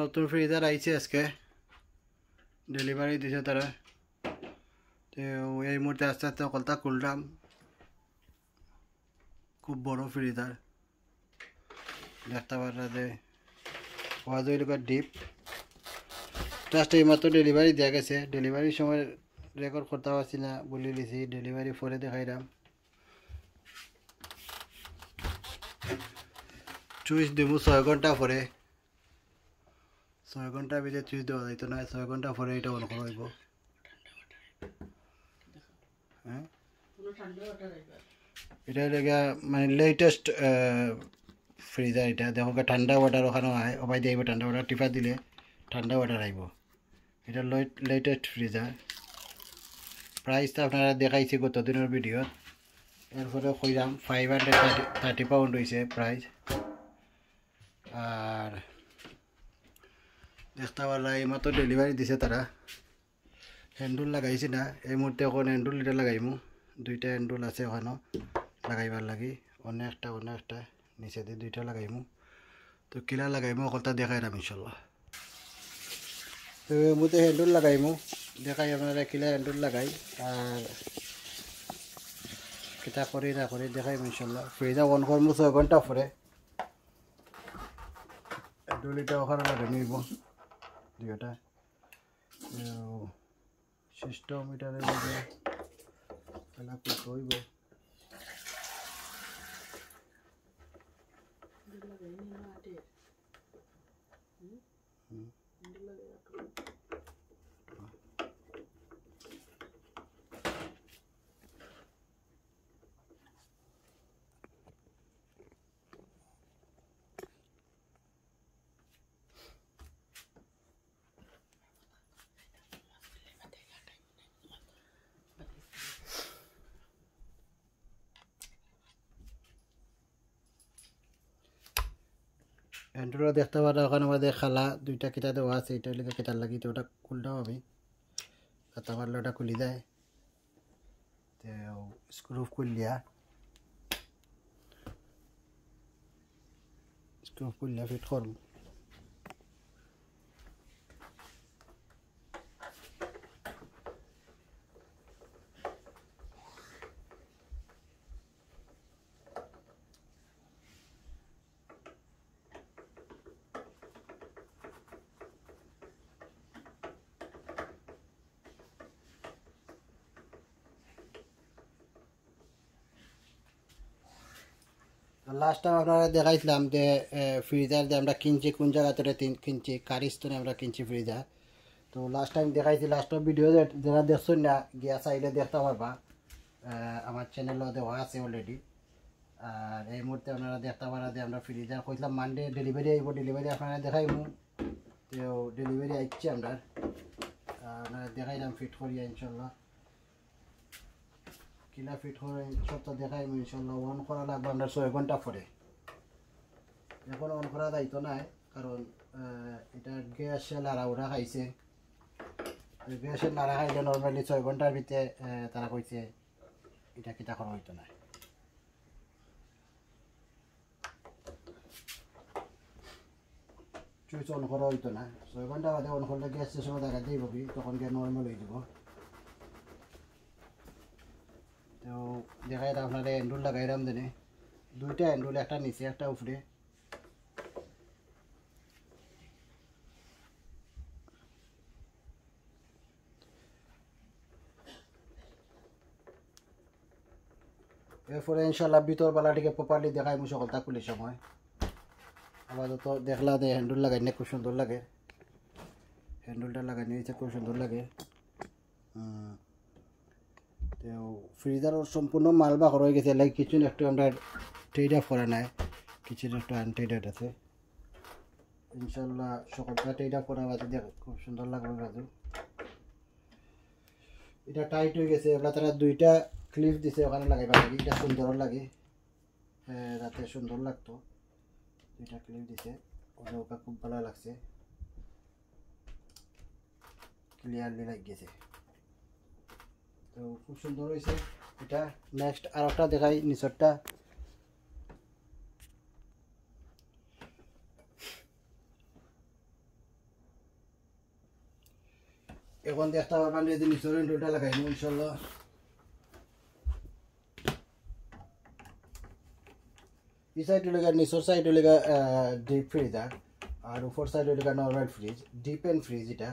নতুন ফ্রিজার আইছে আজকে ডেলিভারি দিছে তারা। তো এই মুহূর্তে আস্তে আস্তে কলতা খুললাম। খুব বড় ফ্রিজার দেখতে পারা যে ওয়াজ ডিপ জাস্ট এই মাত্র ডেলিভারি দেওয়া গেছে। ডেলিভারির সময় রেকর্ড করতে পারছি না বলে দিছি, ডেলিভারি পরে দেখাইলাম। চুইস দিব 6 ঘন্টা পরে, 6 ঘন্টা ভিতরে চুইস দেওয়া যাইতো না, 6 ঘন্টা পরে এটা অন করা হইব। হ্যাঁ এটা লেগে মানে লেটেস্ট ফ্রিজার। এটা দেখো ঠান্ডা ওয়াটার ওখানে হয়, ওপাই দিয়ে ঠান্ডা ওয়াটার টিপা দিলে ঠান্ডা ওয়াটার আইব। এটা লেটেস্ট ফ্রিজার। প্রাইসটা আপনারা দেখাইছি গত দিনের ভিডিও। এরপরে কইলাম 530 পাউন্ড হয়েছে প্রাইস। আর দেখতে পারলা এই মাত্র ডেলিভারি দিছে তারা। হ্যান্ডুল লাগাইছি না এই মুহূর্তে, এখন হ্যান্ডুল এটা লাগাইমু। 2টা হ্যান্ডুল আছে ওখানেও লাগাইবার লাগি, অনেকটা নিচে দিয়ে 2টা লাগাইমু। তো কিলা লাগাইমু কথা দেখাইলাম ইনশাল্লাহ। তো এই মুহূর্তে হ্যান্ডুল লাগাইমু, দেখাই আপনারা কিলা হ্যান্ডুল লাগাই আর কিতা করি না করি দেখাইম ইনশাল্লাহ। ফ্রিজা অন করমু 6 ঘন্টা পরে। হ্যান্ডুল এটা ওখানে লাগাই নিব 2টা। সিস্টেম মিটারের মধ্যে খেলা কি হইব। হ্যান্ডুলটা দেখতে পারা ওখানে আমাদের খালা 2টা কিতা দেওয়া আছে। এটা লিখে কিতার লাগি, তো ওটা খুলটাও আমি খাতা পারলে ওটা খুলি যায়। তো স্ক্রু খুললিয়া ফিট করব। লাস্ট টাইম আপনারা দেখাইছিলাম যে ফ্রিজার যে আমরা কিনছি কোন জায়গা থেকে কিনছি, কারিস্তনে আমরা কিনছি ফ্রিজার। তো লাস্ট টাইম দেখাইছি, লাস্ট ভিডিও যারা দেখছেন না গিয়া চাইলে দেখতে পারবা, আমার চ্যানেলও দেওয়া আছে অলরেডি। আর এই মুহূর্তে আপনারা দেখতে পারা যে আমরা ফ্রিজার কইলাম মানডে ডেলিভারি আইব। ডেলিভারি আপনারা দেখাইমু, তো ডেলিভারি আইছে আমরা। আপনারা দেখাইলাম ফিট করিয়া ইনশাল্লাহ। কিলা ফিট করে সবটা দেখাইমু ইনশাল্লাহ। অন করা লাগবে আমরা 6 ঘন্টা পরে। এখন অন করা যাইতো না, কারণ এটা গ্যাসে লাড়া উড়া খাইছে। গ্যাসে লাড়া খাইলে নর্মালি 6 ঘন্টার ভিতরে তারা কইছে এটা কিতা করা হইতো না। সুইচ অন করা হইতো না, 6 ঘন্টা বাদে অন করলে গ্যাস সময় দেখা যাইব কি, তখন গ্যাস নর্মাল হয়ে যাব। তো দেখাই আপনারা হ্যান্ডুল লাগাইলাম দেনে, 2টা হ্যান্ডুল, একটা নিচে একটা উপরে। এরপরে ইনশাল্লাহ ভিতর বেলাটিকে প্রপারলি দেখাই মু সকলটা খুলির সময়। আপাতত দেখলা যে হ্যান্ডুল লাগাই না খুব সুন্দর লাগে, হ্যান্ডুলটা লাগাই নিয়েছে খুব সুন্দর লাগে। তো ফ্রিজার সম্পূর্ণ মালবা হয়ে গেছে, লাইক কিছু একটু আমরা ট্রেড অফ করা নাই, কিছু একটু আনট্রেডেড আছে। ইনশাল্লাহ সকলটা ট্রেড অফ করা বাজে দেখ খুব সুন্দর লাগবে বাজু। এটা টাইট হয়ে গেছে, এবার তারা 2টা ক্লিপ দিছে ওখানে লাগাইবা লাগে, এটা সুন্দর লাগে, রাতে সুন্দর লাগতো। 2টা ক্লিপ দিছে, ওটা খুব ভালো লাগছে, ক্লিয়ারলি লাগ গেছে। তো খুব সুন্দর হয়েছে এটা। নেক্সট আর একটা দেখাই নিচরটা। এখন দেখতে পারবেন যদি নিচের উইন্ডোটা লাগাইব ইনশাল্লাহ। এই সাইড লেগা নিচের সাইড লেগা ডিপ ফ্রিজার আর উপর সাইড লেগা normal fridge, deep and fridge এটা।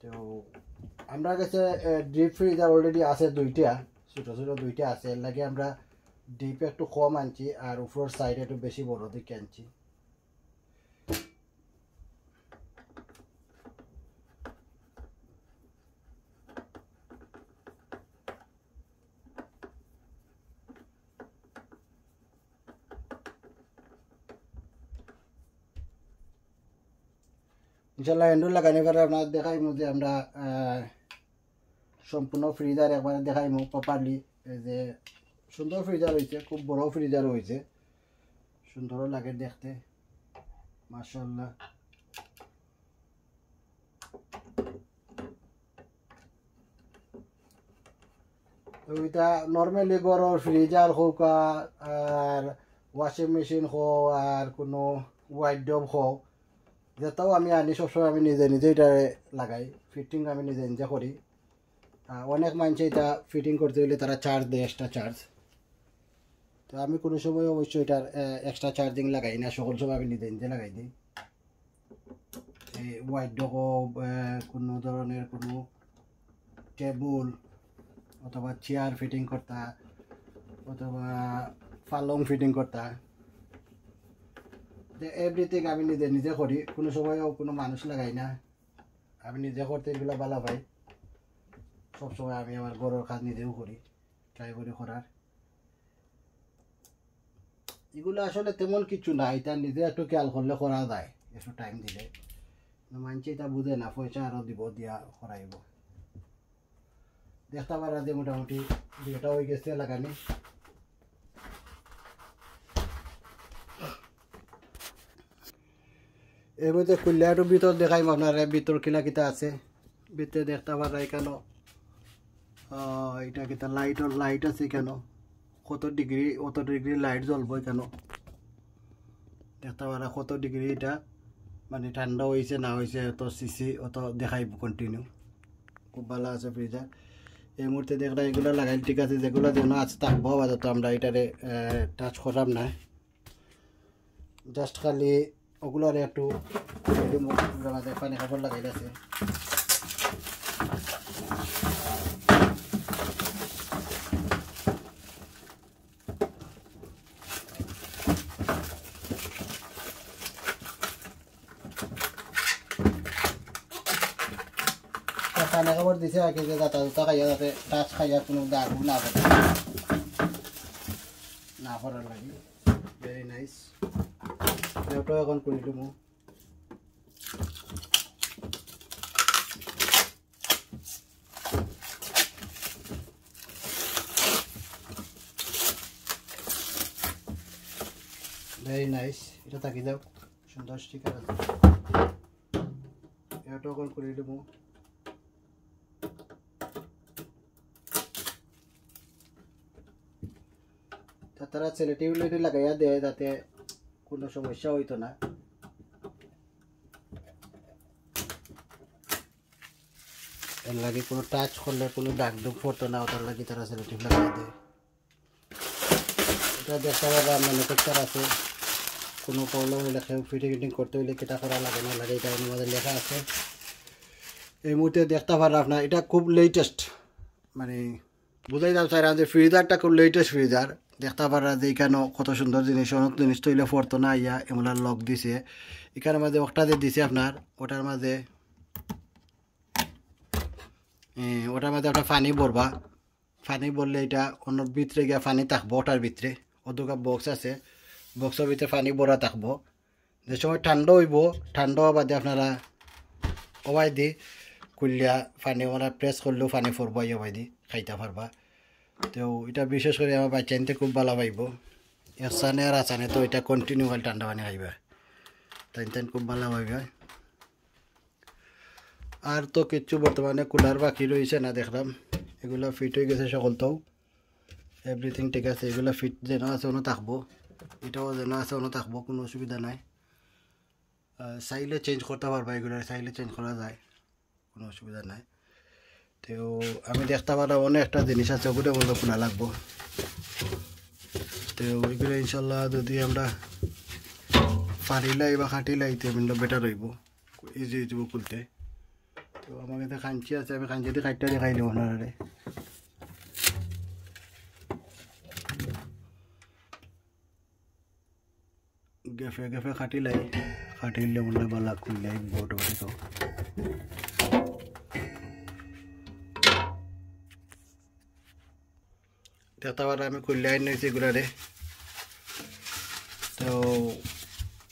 তো আমরা কাছে ডিপ ফ্রিজার অলরেডি আছে দুইটা, ছোট ছোট দুইটা আছে, এর লাগে আমরা ডিপ একটু কম আনছি আর উপর সাইড একটু বেশি বড় দিকে আনছি। ইনশাল্লাহ হ্যান্ডেল লাগানি পরে আপনার দেখাইমু যে আমরা সম্পূর্ণ ফ্রিজার একবারে দেখাইমু প্রপারলি। যে সুন্দর ফ্রিজার হয়েছে, খুব বড় ফ্রিজার হয়েছে, সুন্দরও লাগে দেখতে মাশাআল্লাহ। ওইটা নর্মালি বড় ফ্রিজার হোক আর ওয়াশিং মেশিন হোক আর কোনো ওয়াইড্রপ হোক, যেটাও আমি আনি সবসময় আমি নিজে নিজে এটা লাগাই, ফিটিং আমি নিজে নিজে করি। অনেক মানুষে এটা ফিটিং করতে হলে তারা চার্জ দেয়, এক্সট্রা চার্জ। তো আমি কোনো সময় অবশ্যই এটার এক্সট্রা চার্জিং লাগাই না, সকল সময় আমি নিজে নিজে লাগাই দিই। এই ওয়াইড্রপ কোনো ধরনের কোনো টেবুল অথবা চেয়ার ফিটিং করতা অথবা পালং ফিটিং করতা, এভরিথিং আমি নিজে নিজে করি, কোনো সময়ও কোনো মানুষ লাগাই না, আমি নিজে করতে এগুলো ভালো পাই। সবসময় আমি আমার ঘরের কাজ নিজেও করি, ট্রাই করি করার। এগুলো আসলে তেমন কিছু না, এটা নিজে একটু খেয়াল করলে করা যায়, একটু টাইম দিলে। মানুষ এটা বুঝে না, পয়সা আরও দিব, দিয়া করাইব। দেখতে পারা যে মোটামুটি দুটা হয়ে গেছে লাগানি। এর মধ্যে খুললে একটু ভিতর দেখাইম আপনার, ভিতর কিলা কিতা আছে ভিতরে দেখতে পারা। কেন এটা কিতা লাইট আছে, কেন কত ডিগ্রি অত ডিগ্রি লাইট জ্বলবো, কেন দেখতে পারা কত ডিগ্রি এটা, মানে ঠান্ডা হয়েছে না হয়েছে অত সিসি অত দেখাইব কন্টিনিউ। খুব ভালো আছে ফ্রিজার। এই মুহূর্তে দেখলাম এগুলো লাগাই ঠিক আছে, যেগুলো যেন আছে থাকবো আপাতত, আমরা এটারে টাচ করাম না, জাস্ট খালি ওগুলোর একটু পানি কাপড় লাগাই আছে। পানি কাপড় দিছে আর কি, যে যাতা জুতা খাইয়া যাতে টাচ খাইয়া কোনো দাগ না পড়ে, না পড়ার লাগে। Very nice. এটাও এখন করে দেব। ভেরি নাইস, এটা থাকি যাও, সুন্দর স্টিকার আছে। এটাও এখন করে দেব। তারা সেলেটিভ লাইট লাগাইয়া দেয় যাতে কোনো সমস্যা হইতো না। এর লাগে কোনো টাচ করলে কোনো দাগ দুগ পড়তো না, ওটার লাগে তারা সেলেটিভ লাগাই দেয়। এটা দেখতে পারলাম ম্যানুফ্যাকচার আছে, কোনো প্রবলেম হলে ফিটিং করতে হইলে কেটা করা লাগে না লাগে, এটা আমাদের লেখা আছে। এই মুহূর্তে দেখতে পারলাম আপনার এটা খুব লেটেস্ট, মানে বুঝাই যাও চাই যে ফ্রিজারটা খুব লেটেস্ট ফ্রিজার। দেখতে পারা যে এখানে কত সুন্দর জিনিস, অনেক জিনিস তৈলে পড়তো না, ইয়া এমন লক দিছে এখানের মাঝে, ওটা যে দিছে আপনার ওটার মাঝে আপনার পানি ভরবা, পানি ভরলে এটা অন্য ভিতরে গিয়ে পানি থাকবো, ওটার ভিতরে অদুকা বক্স আছে, বক্সের ভিতরে পানি ভরা থাকবো। যে সময় ঠান্ডা হইব, ঠান্ডা হওয়া বাদে আপনারা ওবাই দি কুলিয়া পানি ওরা প্রেস করলেও পানি পড়বো, ওবাই দি খাইতে পারবা। তো এটা বিশেষ করে আমার বাচ্চা আনতে খুব ভালো পাইব, একসানে আর আসানে তো এটা কন্টিনিউ খালি ঠান্ডা পানি খাইবা, তাই খুব ভালো পাইবে। আর তো কিচ্ছু বর্তমানে কুলার বাকি রয়েছে না, দেখলাম এগুলো ফিট হয়ে গেছে সকলটাও, এভরিথিং ঠিক আছে। এগুলো ফিট যেন আছে অন্য থাকবো, এটাও যেন আছে অন্য থাকবো, কোনো অসুবিধা নাই। চাইলে চেঞ্জ করতে পারবা, এগুলো চাইলে চেঞ্জ করা যায়, কোনো অসুবিধা নাই। তো আমি দেখতে পারলাম অনেক একটা জিনিস আছে ওগুলো বলতে খোলা লাগবো তো ওইগুলো ইনশাল্লাহ যদি আমরা ফাড়িলাই বা খাটিলাই তো বেটার হইব ইজি হইব খুলতে তো আমার কাছে খাঞ্চি আছে আমি খাঞ্চিতে খাইটা দেখাই দেবো আপনারা গেফে গেফে খাটিলাই খাটিলে মনে বালা খুললাই বোট বাড়ি তো দেখতে পারা আমি খুললাই নিয়েছি এগুলারে তো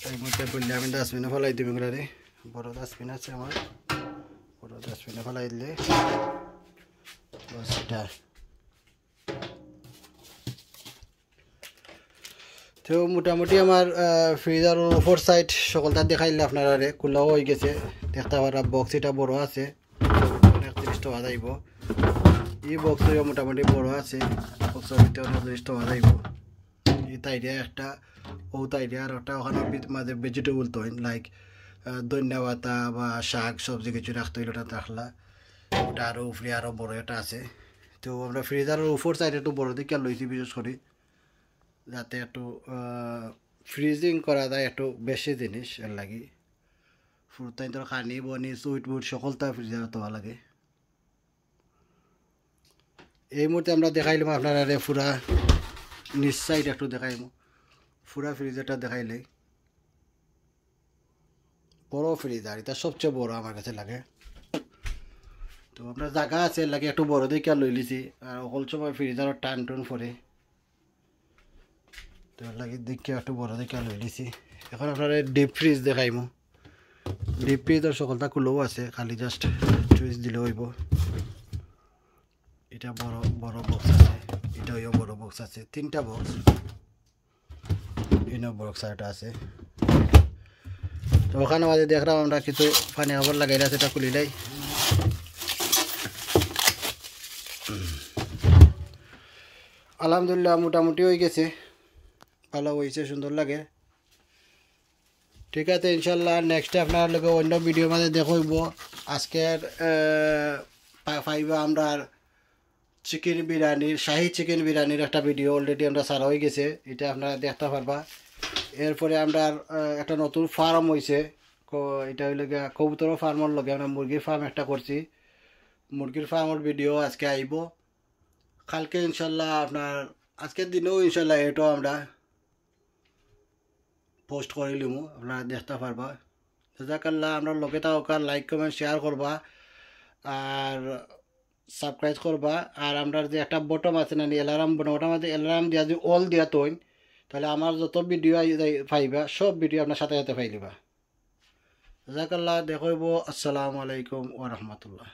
এই মধ্যে খুললে আমি ডাস্টবিনে ফেলাই দিব এগুলারে বড় ডাস্টবিন আছে আমার বড় ডাস্টবিনে ফেলাই দিলে বাস এটা তো মোটামুটি আমার ফ্রিজার উপর সাইড সকলটা দেখাইলে আপনারা খোলাও হয়ে গেছে দেখতে পারা বক্স এটা বড় আছে 31 টাকা যাইব এই বক্সও মোটামুটি বড় আছে বক্সের ভিতরে 29 টাকা যাইব এই তাইডিয়া একটা ও তাইডিয়া আর একটা ওখানে মাঝে ভেজিটেবল তো লাইক ধনিয়া পাতা বা শাক সবজি কিছু রাখতে হইলে ওটা রাখলা ওটা আরও উপরে আরও বড় একটা আছে তো আমরা ফ্রিজারের উপর সাইডে একটু বড় দিকে লইছি বিশেষ করে যাতে একটু ফ্রিজিং করা যায় একটু বেশি জিনিস এর লাগি ফুরতাই তোর খানি বনি সুইট বুট সকলটা ফ্রিজার তো লাগে এই মুহূর্তে আমরা দেখাইলাম আপনারা পুরা নিচ সাইড একটু দেখাইম পুরা ফ্রিজারটা দেখাইলে বড় ফ্রিজার এটা সবচেয়ে বড় আমার কাছে লাগে তো আমরা জায়গা আছে লাগে একটু বড় দেখে লই লিছি আর অকল সময় ফ্রিজারের টান টুন পরে তো লাগে দেখে একটু বড় দেখে লই লিছি এখন আপনারা ডিপ ফ্রিজ দেখাইমু ডিপ ফ্রিজের সকলটা খুলেও আছে খালি জাস্ট চুইস দিলে হইব এটা বড় বড় বক্স আছে এটাও বড় বক্স আছে তিনটা বক্স এনে বক্স একটা আছে তো ওখানে মাঝে দেখলাম আমরা কিছু পানি খবর লাগাইলে সেটা খুলিলাই আলহামদুলিল্লাহ মোটামুটি হয়ে গেছে ভালো হয়েছে সুন্দর লাগে ঠিক আছে ইনশাল্লাহ নেক্সট আপনার লোক অন্য ভিডিও মাঝে দেখব আজকের পাইবা আমরা চিকেন বিরিয়ানির শাহি চিকেন বিরিয়ানির একটা ভিডিও অলরেডি আমরা সারা হয়ে গেছে এটা আপনারা দেখতে পারবা এরপরে আমরা একটা নতুন ফার্ম হয়েছে এটা হইলে কবুতর ফার্মের লগে আমরা মুরগির ফার্ম একটা করছি মুরগির ফার্মের ভিডিও আজকে আইব কালকে ইনশাল্লাহ আপনার আজকের দিনেও ইনশাল্লাহ এটাও আমরা পোস্ট করে লিমু আপনারা দেখতে পারবা জাজাকাল্লাহ আমরা লগে থাকা লাইক কমেন্ট শেয়ার করবা আর সাবস্ক্রাইব করবা আর আমরা যে একটা বটম আছে না অ্যালার্ম বটম ওটার মধ্যে অ্যালার্ম দিয়া যদি অল দিয়া তৈন তাহলে আমার যত ভিডিও পাইবা সব ভিডিও আপনার সাথে সাথে পাইলিবা জাজাকাল্লাহ দেখব আসসালামু আলাইকুম ওয়া রাহমাতুল্লাহ